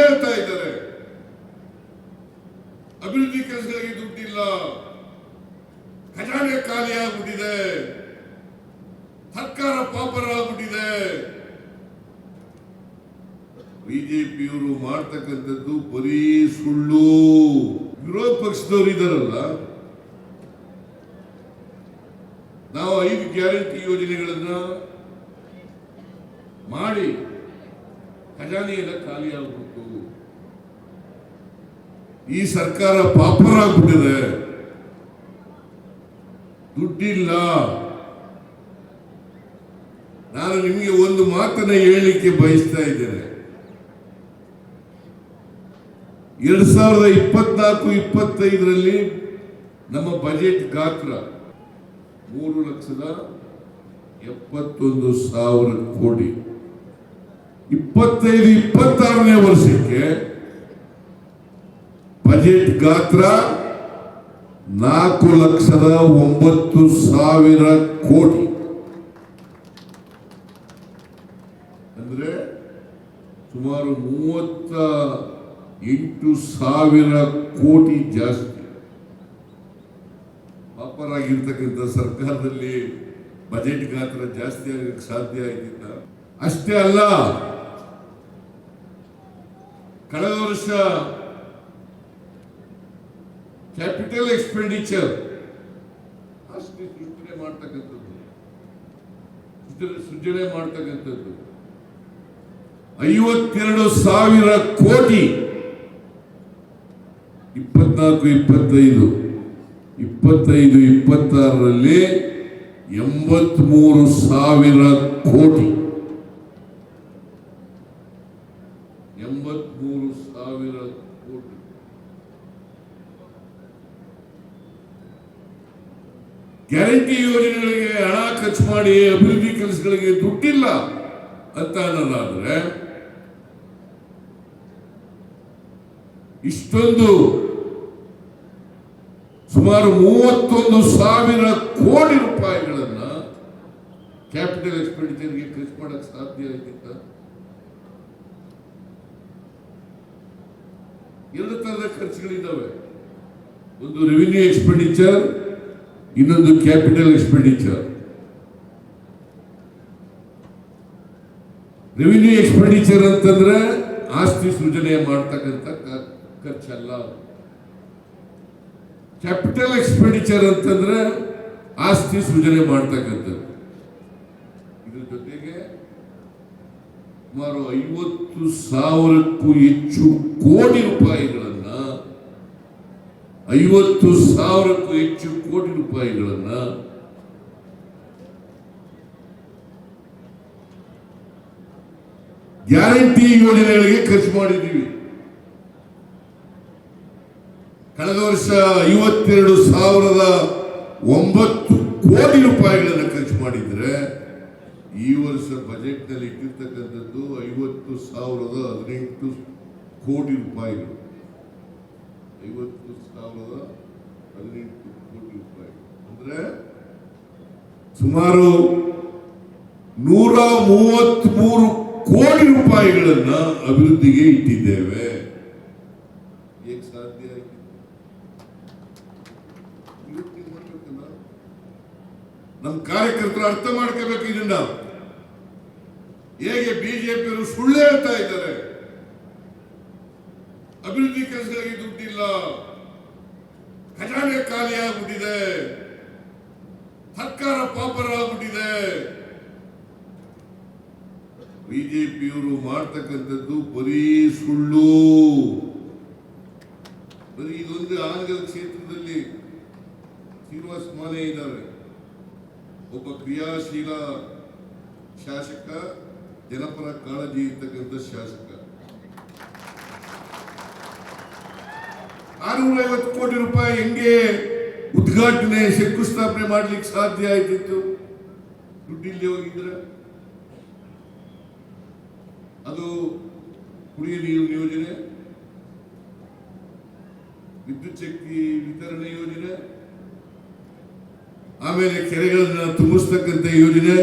ಹೇಳ್ತಾ ಇದ್ದಾರೆ. ಅಭಿವೃದ್ಧಿ ಕೆಲಸಗಳಿಗೆ ದುಡ್ಡಿಲ್ಲ, ಖಜಾನೆ ಖಾಲಿ ಆಗ್ಬಿಟ್ಟಿದೆ, ಸರ್ಕಾರ ಪಾಪರ ಆಗ್ಬಿಟ್ಟಿದೆ. ಬಿಜೆಪಿಯವರು ಮಾಡ್ತಕ್ಕಂಥದ್ದು ಬರೀ ಸುಳ್ಳು. ವಿರೋಧ ಪಕ್ಷದವರು ಇದಾರಲ್ಲ, ನಾವು 5 ಗ್ಯಾರಂಟಿ ಯೋಜನೆಗಳನ್ನ ಮಾಡಿ ಖಜಾನೆ ಎಲ್ಲ ಖಾಲಿ ಆಗ್ಬಿಟ್ಟು ಈ ಸರ್ಕಾರ ಪಾಪರ ಆಗ್ಬಿಟ್ಟಿದೆ, ದುಡ್ಡಿಲ್ಲ. ನಾನು ನಿಮಗೆ ಒಂದು ಮಾತನ್ನ ಹೇಳಲಿಕ್ಕೆ ಬಯಸ್ತಾ ಇದ್ದೇನೆ. 2024-25ರಲ್ಲಿ ನಮ್ಮ ಬಜೆಟ್ ಗಾತ್ರ 3,71,000 ಕೋಟಿ. 25-26ನೇ ವರ್ಷಕ್ಕೆ ಬಜೆಟ್ ಗಾತ್ರ 4,09,000 ಕೋಟಿ. ಅಂದ್ರೆ ಸುಮಾರು 38,000 ಕೋಟಿ ಜಾಸ್ತಿ. ಪಾಪರಾಗಿರ್ತಕ್ಕಂಥ ಸರ್ಕಾರದಲ್ಲಿ ಬಜೆಟ್ ಗಾತ್ರ ಜಾಸ್ತಿ ಆಗಕ್ಕೆ ಸಾಧ್ಯ ಆಯ್ತಿಲ್ಲ. ಅಷ್ಟೇ ಅಲ್ಲ, ಕಳೆದ ವರ್ಷ ಕ್ಯಾಪಿಟಲ್ ಎಕ್ಸ್ಪೆಂಡಿಚರ್ ಸೃಷ್ಟಿ ಮಾಡ್ತಕ್ಕಂಥದ್ದು 52,000 ಕೋಟಿ. 24-25-26ರಲ್ಲಿ 83,000 ಕೋಟಿ. 83,000 ಕೋಟಿ. ಗ್ಯಾರಂಟಿ ಯೋಜನೆಗಳಿಗೆ ಹಣ ಖರ್ಚು ಮಾಡಿ ಅಭಿವೃದ್ಧಿ ಕೆಲಸಗಳಿಗೆ ದುಡ್ಡಿಲ್ಲ ಅಂತ ಅನ್ನೋದಾದ್ರೆ ಇಷ್ಟೊಂದು ಸುಮಾರು 31,000 ಕೋಟಿ ರೂಪಾಯಿಗಳನ್ನ ಕ್ಯಾಪಿಟಲ್ ಎಕ್ಸ್ಪೆಂಡಿಚರ್ಗೆ ಖರ್ಚು ಮಾಡಕ್ಕೆ ಸಾಧ್ಯ ಆಯ್ತಿತ್ತ? 2 ತರದ ಖರ್ಚುಗಳಿದ್ದಾವೆ. ಒಂದು ರೆವಿನ್ಯೂ ಎಕ್ಸ್ಪೆಂಡಿಚರ್, ಇನ್ನೊಂದು ಕ್ಯಾಪಿಟಲ್ ಎಕ್ಸ್ಪೆಂಡಿಚರ್. ರೆವಿನ್ಯೂ ಎಕ್ಸ್ಪೆಂಡಿಚರ್ ಅಂತಂದ್ರೆ ಆಸ್ತಿ ಸೃಜನೆ ಮಾಡ್ತಕ್ಕಂಥ ಖರ್ಚಲ್ಲ. ಕ್ಯಾಪಿಟಲ್ ಎಕ್ಸ್ಪೆಂಡಿಚರ್ ಅಂತಂದ್ರೆ ಆಸ್ತಿ ಸೃಜನೆ ಮಾಡ್ತಕ್ಕಂಥದ್ದು. ಇದ್ರ ಜೊತೆಗೆ ಸುಮಾರು 50,000ಕ್ಕೂ ಹೆಚ್ಚು ಕೋಟಿ ರೂಪಾಯಿಗಳನ್ನ 50,000ಕ್ಕೂ ಹೆಚ್ಚು ಕೋಟಿ ರೂಪಾಯಿಗಳನ್ನ ಗ್ಯಾರಂಟಿ ಯೋಜನೆಗಳಿಗೆ ಖರ್ಚು ಮಾಡಿದ್ದೀವಿ. ಕಳೆದ ವರ್ಷ 52,009 ಕೋಟಿ ರೂಪಾಯಿಗಳನ್ನು ಖರ್ಚು ಮಾಡಿದ್ರೆ ಈ ವರ್ಷ ಬಜೆಟ್ ನಲ್ಲಿ ಇಟ್ಟಿರ್ತಕ್ಕಂಥದ್ದು 50,018 ಕೋಟಿ ರೂಪಾಯಿಗಳು. 50,018 ಕೋಟಿ ರೂಪಾಯಿ ಅಂದ್ರೆ ಸುಮಾರು 133 ಕೋಟಿ ರೂಪಾಯಿಗಳನ್ನ ಅಭಿವೃದ್ಧಿಗೆ ಇಟ್ಟಿದ್ದೇವೆ. ಹೇಗೆ ಸಾಧ್ಯ ಆಗಿದೆ? ನಮ್ಮ ಕಾರ್ಯಕರ್ತರು ಅರ್ಥ ಮಾಡ್ಕೋಬೇಕು ಇದನ್ನ. ಹೇಗೆ ಬಿಜೆಪಿಯವರು ಸುಳ್ಳು ಹೇಳ್ತಾ ಇದ್ದಾರೆ, ಅಭಿವೃದ್ಧಿ ಕೆಲಸಗಳಿಗೆ ದುಡ್ಡಿಲ್ಲ, ಖಜಾನೆ ಖಾಲಿ ಆಗ್ಬಿಟ್ಟಿದೆ, ಸರ್ಕಾರ ಪಾಪರ ಆಗ್ಬಿಟ್ಟಿದೆ. ಬಿಜೆಪಿಯವರು ಮಾಡ್ತಕ್ಕಂಥದ್ದು ಬರೀ ಸುಳ್ಳು. ಬರೀ ಇದೊಂದು ಆನಗಲ್ ಕ್ಷೇತ್ರದಲ್ಲಿ ಶ್ರೀನಿವಾಸ ಮಾನೆ ಇದ್ದಾರೆ, ಒಬ್ಬ ಕ್ರಿಯಾಶೀಲ ಶಾಸಕ, ಜನಪರ ಕಾಳಜಿ ಇರ್ತಕ್ಕಂಥ ಶಾಸಕ. 650 ಕೋಟಿ ರೂಪಾಯಿ ಹೆಂಗೆ ಉದ್ಘಾಟನೆ ಶಂಕುಸ್ಥಾಪನೆ ಮಾಡ್ಲಿಕ್ಕೆ ಸಾಧ್ಯ ಆಯ್ತಿತ್ತು? ದುಡ್ಡಿಲ್ಲಿ ಹೋಗಿದ್ರೆ ಅದು ಕುಡಿಯ ನೀರು ಯೋಜನೆ, ವಿದ್ಯುತ್ ಶಕ್ತಿ ವಿತರಣೆ ಯೋಜನೆ, ಆಮೇಲೆ ಕೆರೆಗಳನ್ನ ತುಂಬಿಸ್ತಕ್ಕಂಥ ಯೋಜನೆ,